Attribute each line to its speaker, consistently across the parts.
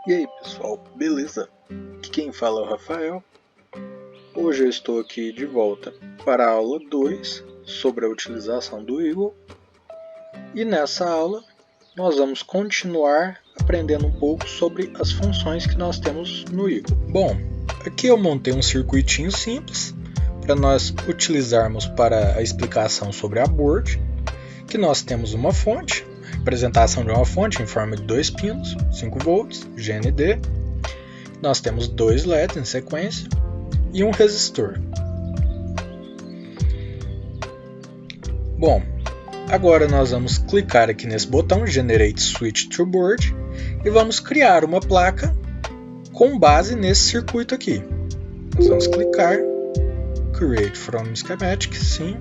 Speaker 1: E aí pessoal, beleza? Aqui quem fala é o Rafael. Hoje eu estou aqui de volta para a aula 2 sobre a utilização do Eagle. E nessa aula nós vamos continuar aprendendo um pouco sobre as funções que nós temos no Eagle. Bom, aqui eu montei um circuitinho simples para nós utilizarmos para a explicação sobre a board, que nós temos uma fonte, representação de uma fonte em forma de 2 pinos, 5 volts, GND. Nós temos 2 LEDs em sequência e um resistor. Bom, agora nós vamos clicar aqui nesse botão Generate Switch to Board e vamos criar uma placa com base nesse circuito aqui. Nós vamos clicar Create from Schematic, sim.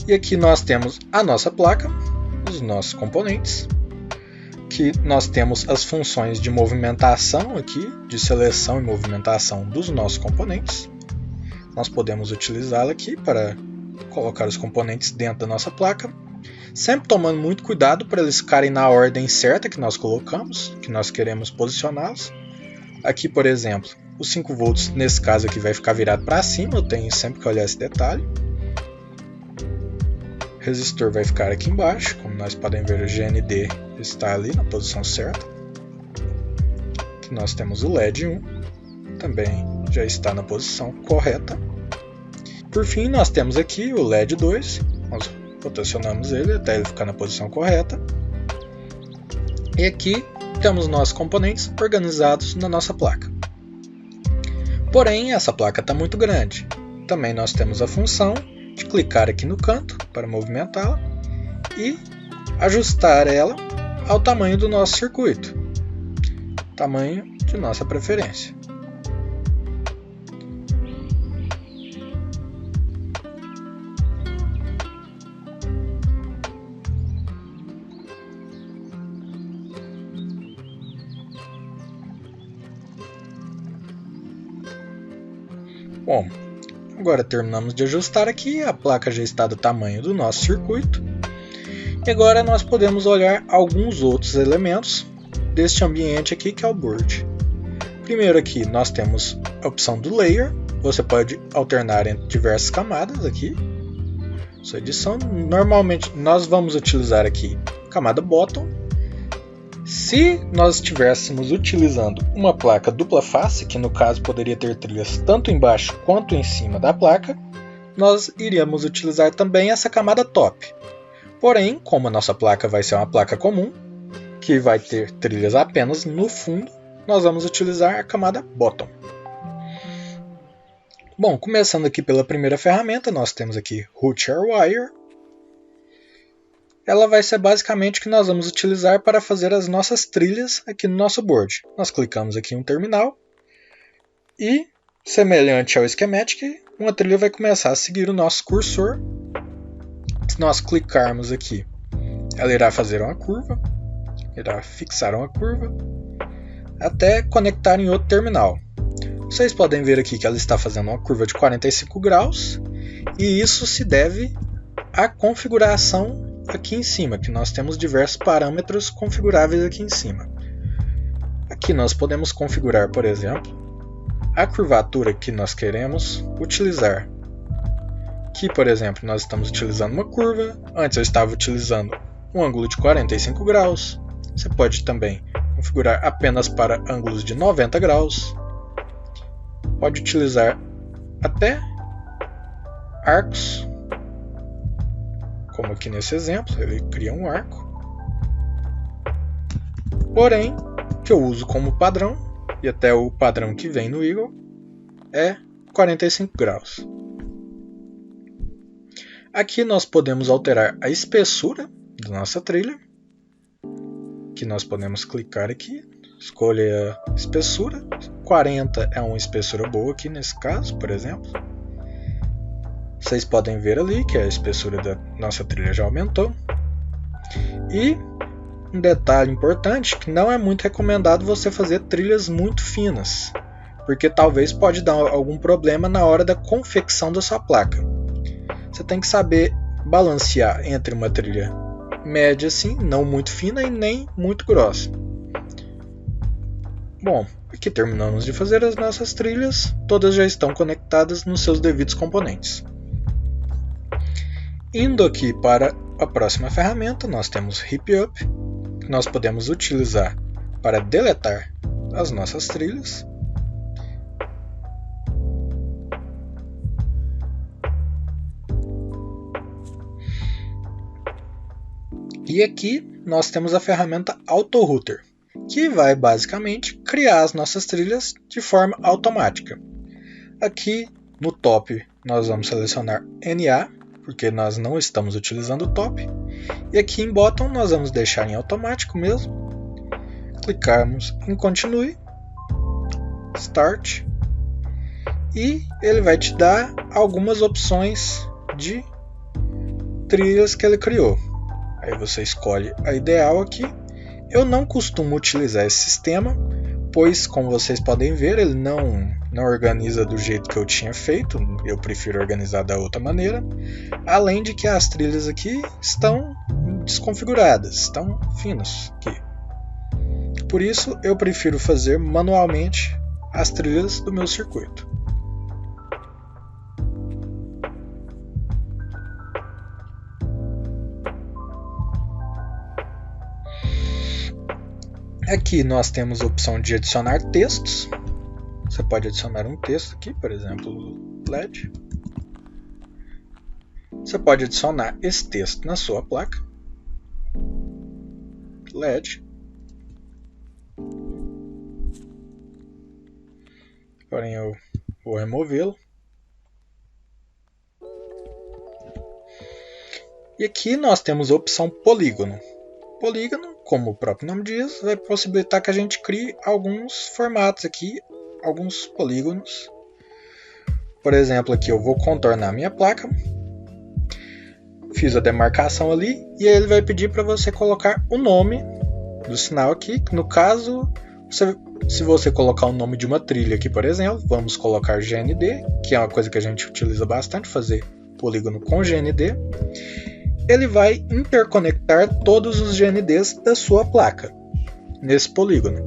Speaker 1: E aqui nós temos a nossa placa, os nossos componentes, que nós temos as funções de movimentação aqui, de seleção e movimentação dos nossos componentes. Nós podemos utilizá-la aqui para colocar os componentes dentro da nossa placa, sempre tomando muito cuidado para eles ficarem na ordem certa que nós colocamos, que nós queremos posicioná-los. Aqui, por exemplo, os 5 volts nesse caso aqui vai ficar virado para cima, eu tenho sempre que olhar esse detalhe. O resistor vai ficar aqui embaixo, como nós podemos ver, o GND está ali na posição certa. Aqui nós temos o LED 1, também já está na posição correta. Por fim, nós temos aqui o LED 2, nós rotacionamos ele até ele ficar na posição correta. E aqui temos nossos componentes organizados na nossa placa. Porém, essa placa está muito grande. Também nós temos a função de clicar aqui no canto para movimentá-la e ajustar ela ao tamanho do nosso circuito, tamanho de nossa preferência. Bom, agora terminamos de ajustar aqui, a placa já está do tamanho do nosso circuito. E agora nós podemos olhar alguns outros elementos deste ambiente aqui que é o board. Primeiro aqui nós temos a opção do layer, você pode alternar entre diversas camadas aqui. Sua edição, normalmente nós vamos utilizar aqui a camada bottom. Se nós estivéssemos utilizando uma placa dupla face, que no caso poderia ter trilhas tanto embaixo quanto em cima da placa, nós iríamos utilizar também essa camada top. Porém, como a nossa placa vai ser uma placa comum, que vai ter trilhas apenas no fundo, nós vamos utilizar a camada bottom. Bom, começando aqui pela primeira ferramenta, nós temos aqui Root Wire. Ela vai ser basicamente o que nós vamos utilizar para fazer as nossas trilhas aqui no nosso board. Nós clicamos aqui em um terminal e, semelhante ao schematic, uma trilha vai começar a seguir o nosso cursor. Se nós clicarmos aqui, ela irá fazer uma curva, irá fixar uma curva, até conectar em outro terminal. Vocês podem ver aqui que ela está fazendo uma curva de 45 graus e isso se deve à configuração aqui em cima, que nós temos diversos parâmetros configuráveis aqui em cima. Aqui nós podemos configurar, por exemplo, a curvatura que nós queremos utilizar. Aqui, por exemplo, nós estamos utilizando uma curva, antes eu estava utilizando um ângulo de 45 graus. Você pode também configurar apenas para ângulos de 90 graus. Pode utilizar até arcos, como aqui nesse exemplo, ele cria um arco. Porém, o que eu uso como padrão, e até o padrão que vem no Eagle, é 45 graus. Aqui nós podemos alterar a espessura da nossa trilha. Aqui nós podemos clicar aqui, escolher a espessura. 40 é uma espessura boa aqui nesse caso, por exemplo. Vocês podem ver ali que a espessura da nossa trilha já aumentou. E um detalhe importante, que não é muito recomendado você fazer trilhas muito finas, porque talvez pode dar algum problema na hora da confecção da sua placa. Você tem que saber balancear entre uma trilha média assim, não muito fina e nem muito grossa. Bom, aqui terminamos de fazer as nossas trilhas, todas já estão conectadas nos seus devidos componentes. Indo aqui para a próxima ferramenta, nós temos Heap Up, que nós podemos utilizar para deletar as nossas trilhas. E aqui nós temos a ferramenta AutoRouter, que vai basicamente criar as nossas trilhas de forma automática. Aqui no top nós vamos selecionar NA, porque nós não estamos utilizando o top. E aqui em Bottom nós vamos deixar em automático mesmo. Clicarmos em Continue, Start, e ele vai te dar algumas opções de trilhas que ele criou. Aí você escolhe a ideal aqui. Eu não costumo utilizar esse sistema, pois, como vocês podem ver, ele não organiza do jeito que eu tinha feito. Eu prefiro organizar da outra maneira. Além de que as trilhas aqui estão desconfiguradas, estão finas aqui. Por isso, eu prefiro fazer manualmente as trilhas do meu circuito. Aqui nós temos a opção de adicionar textos. Você pode adicionar um texto aqui, por exemplo, LED. Você pode adicionar esse texto na sua placa LED. Porém, eu vou removê-lo. E aqui nós temos a opção polígono. Polígono, como o próprio nome diz, vai possibilitar que a gente crie alguns formatos aqui, alguns polígonos. Por exemplo, aqui eu vou contornar minha placa. Fiz a demarcação ali e aí ele vai pedir para você colocar o nome do sinal aqui. No caso, se você colocar o nome de uma trilha aqui, por exemplo, vamos colocar GND, que é uma coisa que a gente utiliza bastante, fazer polígono com GND. Ele vai interconectar todos os GNDs da sua placa nesse polígono.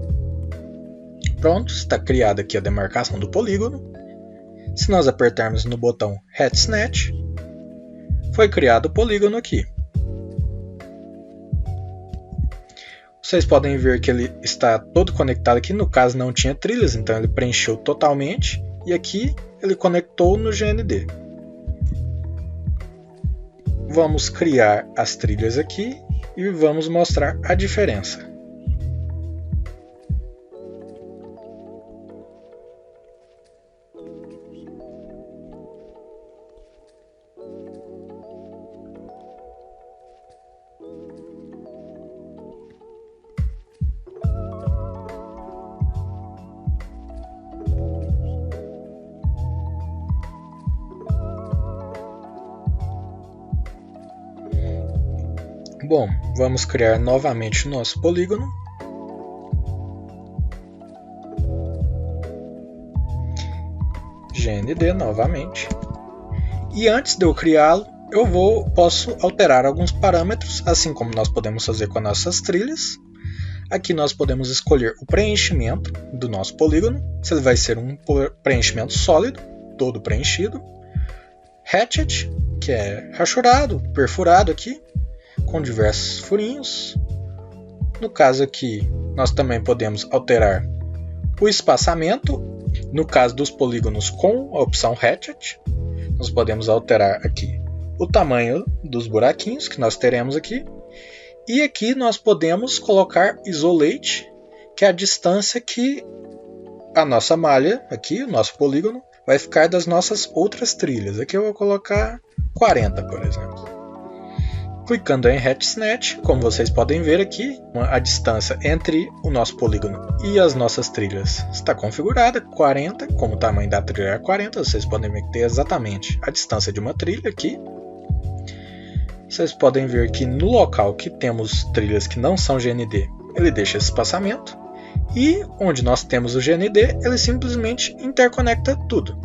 Speaker 1: Pronto, está criada aqui a demarcação do polígono. Se nós apertarmos no botão Hat Snatch, foi criado o polígono aqui. Vocês podem ver que ele está todo conectado aqui, no caso não tinha trilhas, então ele preencheu totalmente, e aqui ele conectou no GND. Vamos criar as trilhas aqui e vamos mostrar a diferença. Bom, vamos criar novamente o nosso polígono. GND novamente. E antes de eu criá-lo, posso alterar alguns parâmetros, assim como nós podemos fazer com as nossas trilhas. Aqui nós podemos escolher o preenchimento do nosso polígono, se ele vai ser um preenchimento sólido, todo preenchido. Hatchet, que é rachurado, perfurado aqui, com diversos furinhos. No caso aqui, nós também podemos alterar o espaçamento. No caso dos polígonos com a opção Hatchet, nós podemos alterar aqui o tamanho dos buraquinhos que nós teremos aqui. E aqui nós podemos colocar Isolate, que é a distância que a nossa malha, aqui, o nosso polígono, vai ficar das nossas outras trilhas. Aqui eu vou colocar 40, por exemplo. Clicando em Hat Snatch, como vocês podem ver aqui, a distância entre o nosso polígono e as nossas trilhas está configurada, 40, como o tamanho da trilha é 40, vocês podem ver que tem exatamente a distância de uma trilha aqui. Vocês podem ver que no local que temos trilhas que não são GND, ele deixa esse espaçamento, e onde nós temos o GND, ele simplesmente interconecta tudo.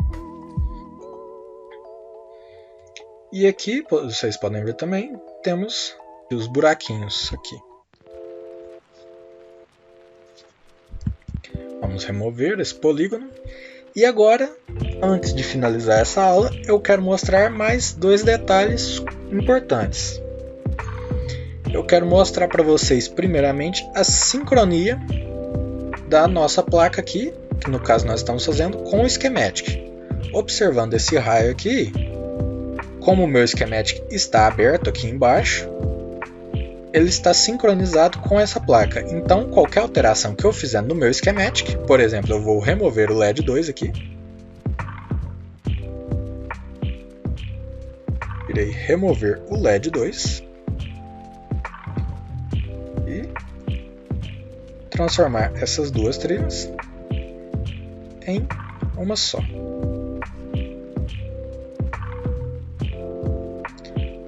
Speaker 1: E aqui, vocês podem ver também, temos os buraquinhos aqui. Vamos remover esse polígono. E agora, antes de finalizar essa aula, eu quero mostrar mais 2 detalhes importantes. Eu quero mostrar para vocês, primeiramente, a sincronia da nossa placa aqui, que no caso nós estamos fazendo, com o schematic. Observando esse raio aqui, como o meu schematic está aberto aqui embaixo, ele está sincronizado com essa placa. Então, qualquer alteração que eu fizer no meu schematic, por exemplo, eu vou remover o LED 2 aqui. Irei remover o LED 2 e transformar essas 2 trilhas em uma só.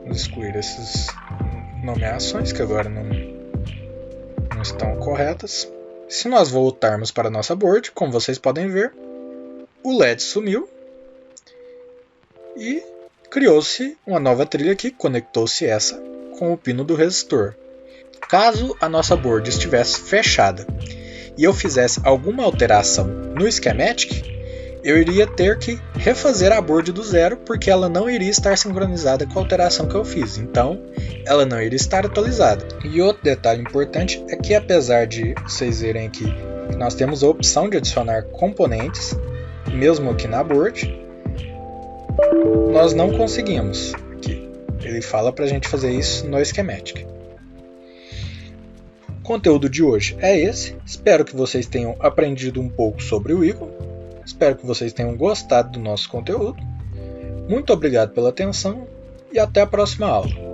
Speaker 1: Vamos excluir essas nomeações que agora não estão corretas. Se nós voltarmos para a nossa board, como vocês podem ver, o LED sumiu e criou-se uma nova trilha aqui, conectou-se essa com o pino do resistor. Caso a nossa board estivesse fechada e eu fizesse alguma alteração no schematic, eu iria ter que refazer a board do zero, porque ela não iria estar sincronizada com a alteração que eu fiz, então ela não iria estar atualizada. E outro detalhe importante é que, apesar de vocês verem aqui que nós temos a opção de adicionar componentes, mesmo aqui na board, nós não conseguimos. Aqui, ele fala para a gente fazer isso no schematic. O conteúdo de hoje é esse, espero que vocês tenham aprendido um pouco sobre o Eagle. Espero que vocês tenham gostado do nosso conteúdo. Muito obrigado pela atenção e até a próxima aula.